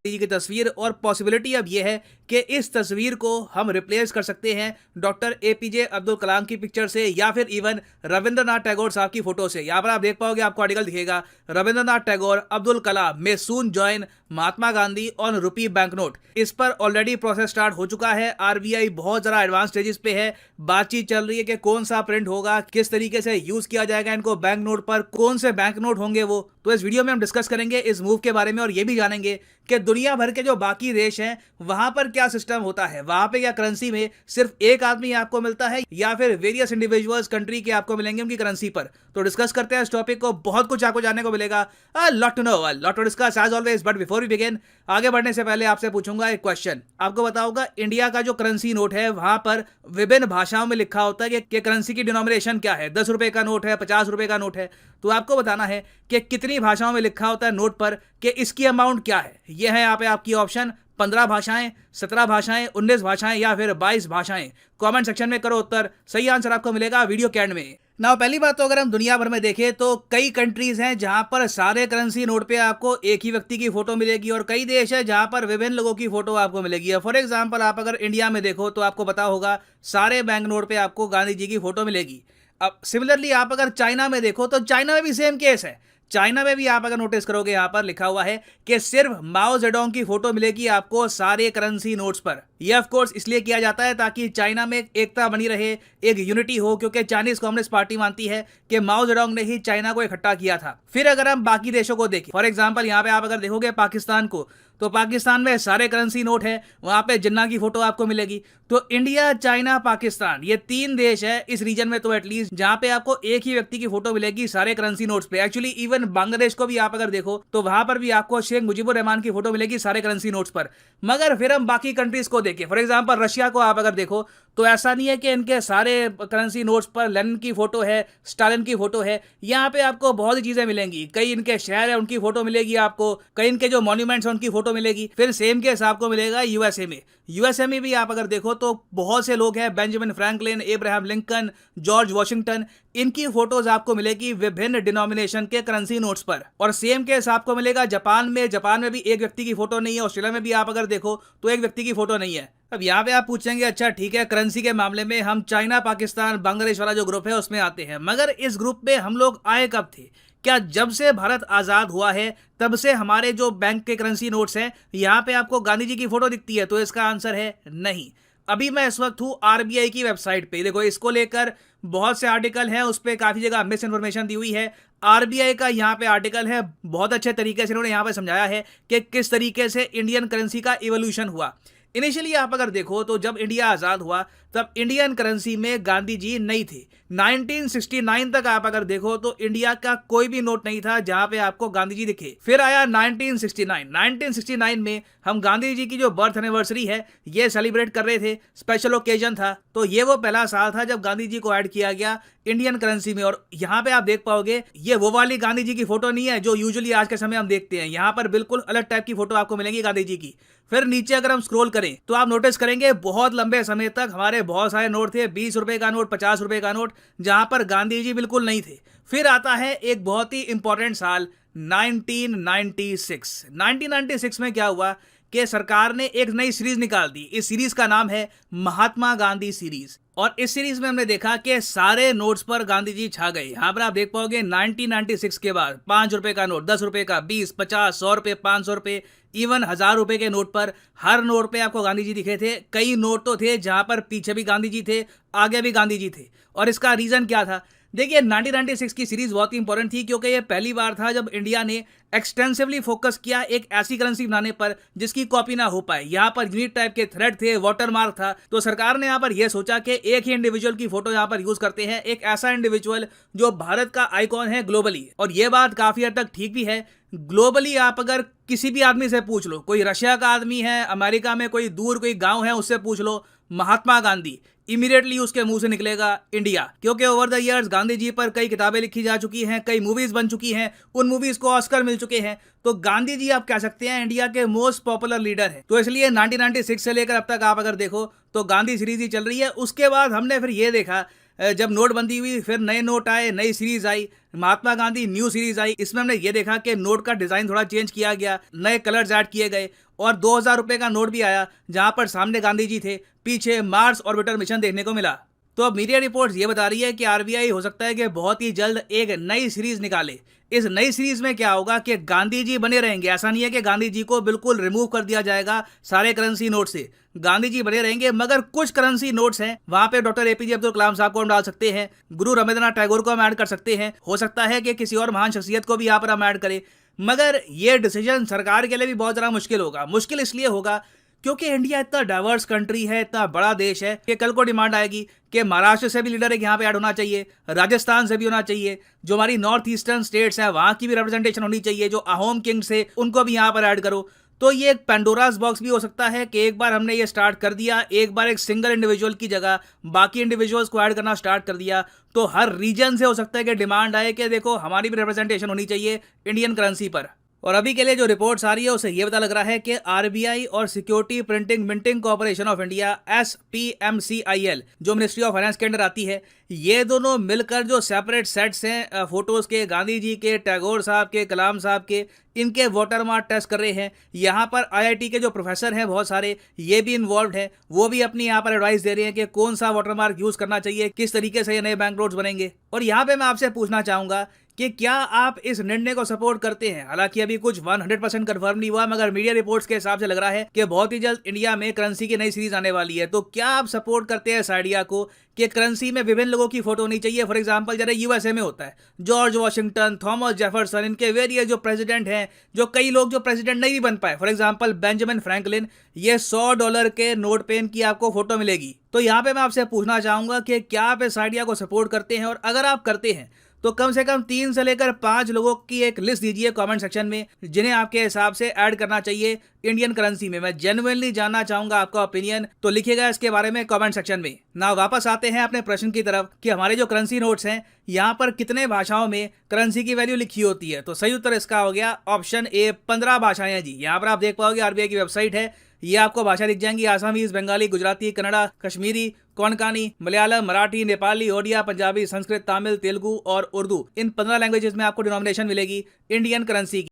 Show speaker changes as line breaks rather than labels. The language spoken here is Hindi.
जी की तस्वीर, और पॉसिबिलिटी अब ये है कि इस तस्वीर को हम रिप्लेस कर सकते हैं डॉक्टर एपीजे अब्दुल कलाम की पिक्चर से या फिर इवन रविंद्रनाथ टैगोर साहब की फोटो से। यहाँ पर आप देख पाओगे, आपको आर्टिकल दिखेगा, Rabindranath Tagore Abdul Kalam may soon join Mahatma Gandhi on rupee bank note. इस पर ऑलरेडी प्रोसेस स्टार्ट हो चुका है। आरबीआई बहुत जरा एडवांस स्टेजेस पे है, बातचीत चल रही है कि कौन सा प्रिंट होगा, किस तरीके से यूज किया जाएगा इनको बैंक नोट पर, कौन से बैंक नोट होंगे वो। तो इस वीडियो में हम डिस्कस करेंगे इस मूव के बारे में, और ये भी जानेंगे कि दुनिया भर के जो बाकी देश हैं वहां पर क्या सिस्टम होता है, वहां पे क्या करेंसी में सिर्फ एक आदमी आपको मिलता है या फिर वेरियस इंडिविजुअल्स कंट्री के आपको मिलेंगे उनकी करेंसी पर। तो डिस्कस करते हैं इस टॉपिक को, बहुत कुछ आपको जानने को मिलेगा, lot to know, lot to discuss as always. But before we begin, आगे बढ़ने से पहले आपसे पूछूंगा एक क्वेश्चन। आपको बताऊंगा इंडिया का जो करेंसी नोट है वहां पर विभिन्न भाषाओं में लिखा होता है कि करेंसी की डिनोमिनेशन क्या है। 10 रुपए का नोट है, 50 रुपए का नोट है, तो आपको बताना है कि कितनी भाषाओं में लिखा होता है नोट पर कि इसकी अमाउंट क्या है। यह है यहाँ पे आपकी ऑप्शन, 15 भाषाएं, 17 भाषाएं, 19 भाषाएं या फिर 22 भाषाएं। कमेंट सेक्शन में करो उत्तर, सही आंसर आपको मिलेगा वीडियो के एंड में। ना पहली बात तो अगर हम दुनिया भर में देखें तो कई कंट्रीज हैं जहां पर सारे करेंसी नोट पे आपको एक ही व्यक्ति की फोटो मिलेगी, और कई देश है जहां पर विभिन्न लोगों की फोटो आपको मिलेगी। फॉर एग्जांपल, आप अगर इंडिया में देखो तो आपको पता होगा सारे बैंक नोट पे आपको गांधी जी की फोटो मिलेगी। अब सिमिलरली आप अगर चाइना में देखो तो चाइना में भी सेम केस है। चाइना में भी आप अगर नोटिस करोगे, यहां पर लिखा हुआ है कि सिर्फ माओ जेडोंग की फोटो मिलेगी आपको सारे करेंसी नोट्स पर। यह ऑफ कोर्स इसलिए किया जाता है ताकि चाइना में एकता बनी रहे, एक यूनिटी हो, क्योंकि चाइनीज कम्युनिस्ट पार्टी मानती है कि माओ जेडोंग ने ही चाइना को इकट्ठा किया था। फिर अगर हम बाकी देशों को देखें, फॉर एग्जाम्पल यहाँ पे आप अगर देखोगे पाकिस्तान को, तो पाकिस्तान में सारे करेंसी नोट है, वहां पे जिन्ना की फोटो आपको मिलेगी। तो इंडिया, चाइना, पाकिस्तान, ये 3 देश है इस रीजन में तो एटलीस्ट जहां पे आपको एक ही व्यक्ति की फोटो मिलेगी सारे करेंसी नोट्स पे। एक्चुअली इवन बांग्लादेश को भी आप अगर देखो तो वहां पर भी आपको शेख मुजीबुर रहमान की फोटो मिलेगी सारे करेंसी नोट्स पर। मगर फिर हम बाकी कंट्रीज को देखें, फॉर एग्जाम्पल रशिया को आप अगर देखो तो ऐसा नहीं है कि इनके सारे करेंसी नोट्स पर लेनिन की फोटो है, स्टालिन की फोटो है। यहाँ पे आपको बहुत सी चीजें मिलेंगी, कई इनके शहर है उनकी फोटो मिलेगी आपको, कई इनके जो मॉन्यूमेंट्स हैं उनकी फोटो मिलेगी। फिर सेम केस आपको मिलेगा यूएसए में। यूएसए में भी आप अगर देखो तो बहुत से लोग हैं, Benjamin Franklin, Abraham Lincoln, George Washington, इनकी फोटोज आपको मिलेगी विभिन्न डिनोमिनेशन के करेंसी नोट्स पर। और सेम केस आपको मिलेगा जापान में। जापान में भी एक व्यक्ति की फोटो नहीं है। ऑस्ट्रेलिया में भी आप अगर देखो तो एक व्यक्ति की फोटो नहीं है। अब यहाँ पे आप पूछेंगे, अच्छा ठीक है, करेंसी के मामले में हम चाइना, पाकिस्तान, बांग्लादेश वाला जो ग्रुप है उसमें आते हैं, मगर इस ग्रुप में हम लोग आए कब थे? क्या जब से भारत आजाद हुआ है तब से हमारे जो बैंक के करेंसी नोट्स हैं यहाँ पे आपको गांधी जी की फोटो दिखती है? तो इसका आंसर है नहीं। अभी मैं इस वक्त हूँ आरबीआई की वेबसाइट पे, देखो इसको लेकर बहुत से आर्टिकल हैं, उस पर काफी जगह मिस इन्फॉर्मेशन दी हुई है। आरबीआई का यहाँ पे आर्टिकल है, बहुत अच्छे तरीके से इन्होंने यहाँ पे समझाया है कि किस तरीके से इंडियन करेंसी का इवोल्यूशन हुआ। इनिशियली आप अगर देखो तो जब इंडिया आजाद हुआ तब इंडियन करेंसी में गांधी जी नहीं थे। 1969 तक आप अगर देखो तो इंडिया का कोई भी नोट नहीं था जहां पे आपको गांधी जी दिखे। फिर आया 1969 में हम गांधी जी की जो बर्थ एनिवर्सरी है ये सेलिब्रेट कर रहे थे, स्पेशल ओकेजन था। तो ये वो पहला साल था जब गांधी जी को ऐड किया गया इंडियन करेंसी में। और यहाँ पे आप देख पाओगे ये वो वाली गांधी जी की फोटो नहीं है जो यूजुअली आज के समय हम देखते हैं। यहाँ पर बिल्कुल अलग टाइप की फोटो आपको मिलेगी गांधी जी की। फिर नीचे अगर हम स्क्रॉल करें तो आप नोटिस करेंगे बहुत लंबे समय तक हमारे बहुत सारे नोट थे, 20 रुपए का नोट, 50 रुपए का नोट, जहां पर गांधी जी बिल्कुल नहीं थे। फिर आता है एक बहुत ही इंपॉर्टेंट साल 1996। 1996 में क्या हुआ कि सरकार ने एक नई सीरीज निकाल दी। इस सीरीज का नाम है महात्मा गांधी सीरीज। और इस सीरीज में हमने देखा कि सारे नोट्स पर गांधी जी छा गए। यहां पर आप देख पाओगे 1996 के बाद 5 रुपए का नोट, 10 रुपए का, 20, 50, 100 रुपए, 500 रुपए, इवन 1000 रुपए के नोट पर हर नोट पे आपको गांधी जी दिखे थे। कई नोट तो थे जहां पर पीछे भी गांधी जी थे, आगे भी गांधी जी थे। और इसका रीजन क्या था? देखिए 1996 की सीरीज बहुत ही इंपॉर्टेंट थी क्योंकि ये पहली बार था जब इंडिया ने एक्सटेंसिवली फोकस किया एक ऐसी करेंसी बनाने पर जिसकी कॉपी ना हो पाए। यहाँ पर यूनिक टाइप के थ्रेड थे, वाटरमार्क था। तो सरकार ने यहाँ पर यह सोचा कि एक ही इंडिविजुअल की फोटो यहाँ पर यूज करते हैं, एक ऐसा इंडिविजुअल जो भारत का आइकॉन है ग्लोबली। और ये बात काफी हद तक ठीक भी है। ग्लोबली आप अगर किसी भी आदमी से पूछ लो, कोई रशिया का आदमी है, अमेरिका में कोई दूर कोई गांव है, उससे पूछ लो महात्मा गांधी, इमीडिएटली उसके मुंह से निकलेगा इंडिया। क्योंकि over the years Gandhi ji पर कई किताबें लिखी जा चुकी हैं, कई मूवीज बन चुकी हैं, उन मूवीज को ऑस्कर मिल चुके हैं। तो गांधी जी आप कह सकते हैं इंडिया के मोस्ट पॉपुलर लीडर है। तो इसलिए 1996 से लेकर अब तक आप अगर देखो तो गांधी सीरीज ही चल रही है। उसके बाद हमने फिर ये देखा जब नोटबंदी हुई, फिर नए नोट आए, नई सीरीज आई, महात्मा गांधी न्यू सीरीज आई। इसमें हमने ये देखा कि नोट का डिजाइन थोड़ा चेंज किया गया, नए कलर्स ऐड किए गए। और 2000 रुपए का नोट भी आया जहां पर सामने गांधी जी थे, पीछे मार्स ऑर्बिटर मिशन देखने को मिला। तो अब मीडिया रिपोर्ट्स ये बता रही है कि आरबीआई हो सकता है कि बहुत ही जल्द एक नई सीरीज निकाले। इस नई सीरीज में क्या होगा कि गांधी जी बने रहेंगे। ऐसा नहीं है कि गांधी जी को बिल्कुल रिमूव कर दिया जाएगा सारे करेंसी नोट से। गांधी जी बने रहेंगे, मगर कुछ करेंसी नोट्स हैं वहां पे डॉक्टर एपीजे अब्दुल कलाम साहब को हम डाल सकते हैं, गुरु रविंद्रनाथ टैगोर को हम ऐड कर सकते हैं, हो सकता है कि किसी और महान शख्सियत को भी यहाँ पर हम ऐड करें। मगर ये डिसीजन सरकार के लिए भी बहुत ज़्यादा मुश्किल होगा। मुश्किल इसलिए होगा क्योंकि इंडिया इतना डाइवर्स कंट्री है, इतना बड़ा देश है कि कल को डिमांड आएगी कि महाराष्ट्र से भी लीडर एक यहाँ पे ऐड होना चाहिए, राजस्थान से भी होना चाहिए, जो हमारी नॉर्थ ईस्टर्न स्टेट्स हैं वहाँ की भी रिप्रेजेंटेशन होनी चाहिए, जो अहोम किंग्स है उनको भी यहाँ पर ऐड करो। तो ये एक पेंडोरास बॉक्स भी हो सकता है कि एक बार हमने ये स्टार्ट कर दिया, एक बार एक सिंगल इंडिविजुअल की जगह बाकी इंडिविजुअल्स को ऐड करना स्टार्ट कर दिया, तो हर रीजन से हो सकता है कि डिमांड आए कि देखो हमारी भी रिप्रेजेंटेशन होनी चाहिए इंडियन करेंसी पर। और अभी के लिए जो रिपोर्ट्स आ रही है उसे ये पता लग रहा है कि आरबीआई और security printing minting corporation of India SPMCIL जो मिनिस्ट्री ऑफ फाइनेंस के अंडर आती है, ये दोनों मिलकर जो सेपरेट सेट्स हैं फोटोज के, गांधी जी के, टैगोर साहब के, कलाम साहब के, इनके वाटरमार्क टेस्ट कर रहे हैं। यहाँ पर आईआईटी के जो प्रोफेसर हैं बहुत सारे ये भी इन्वॉल्व हैं, वो भी अपनी यहाँ पर एडवाइस दे रहे हैं कि कौन सा वाटरमार्क यूज करना चाहिए, किस तरीके से ये नए बैंक नोट्स बनेंगे। और यहाँ पे मैं आपसे पूछना चाहूंगा कि क्या आप इस निर्णय को सपोर्ट करते हैं। हालांकि अभी कुछ 100% कंफर्म नहीं हुआ, मगर मीडिया रिपोर्ट्स के हिसाब से लग रहा है कि बहुत ही जल्द इंडिया में करेंसी की नई सीरीज आने वाली है। तो क्या आप सपोर्ट करते हैं इस आइडिया को कि करेंसी में विभिन्न लोगों की फोटो होनी चाहिए। फॉर एग्जांपल जैसे यूएसए में होता है जॉर्ज वॉशिंगटन, थॉमस जेफरसन, इनके वेरियस जो प्रेसिडेंट हैं, जो कई लोग जो प्रेसिडेंट नहीं भी बन पाए, फॉर एग्जांपल बेंजामिन फ्रैंकलिन, ये $100 के नोट पे इनकी आपको फोटो मिलेगी। तो यहाँ पे मैं आपसे पूछना चाहूंगा कि क्या आप इस आइडिया को सपोर्ट करते हैं, और अगर आप करते हैं तो कम से कम 3 से लेकर 5 लोगों की एक लिस्ट दीजिए कमेंट सेक्शन में जिन्हें आपके हिसाब से ऐड करना चाहिए इंडियन करेंसी में। मैं जेन्युइनली जानना चाहूंगा आपका ओपिनियन, तो लिखिएगा इसके बारे में कमेंट सेक्शन में। ना वापस आते हैं अपने प्रश्न की तरफ कि हमारे जो करेंसी नोट्स हैं यहाँ पर कितने भाषाओं में करेंसी की वैल्यू लिखी होती है। तो सही उत्तर इसका हो गया ऑप्शन ए, 15 भाषाएं हैं जी। यहाँ पर आप देख पाओगे आरबीआई की वेबसाइट है, ये आपको भाषा दिख जाएंगी, आसामीज, बंगाली, गुजराती, कन्नड़ा, कश्मीरी, कोंकणी, मलयालम, मराठी, नेपाली, ओडिया, पंजाबी, संस्कृत, तमिल, तेलुगु और उर्दू, इन 15 लैंग्वेजेस में आपको डिनोमिनेशन मिलेगी इंडियन करेंसी की।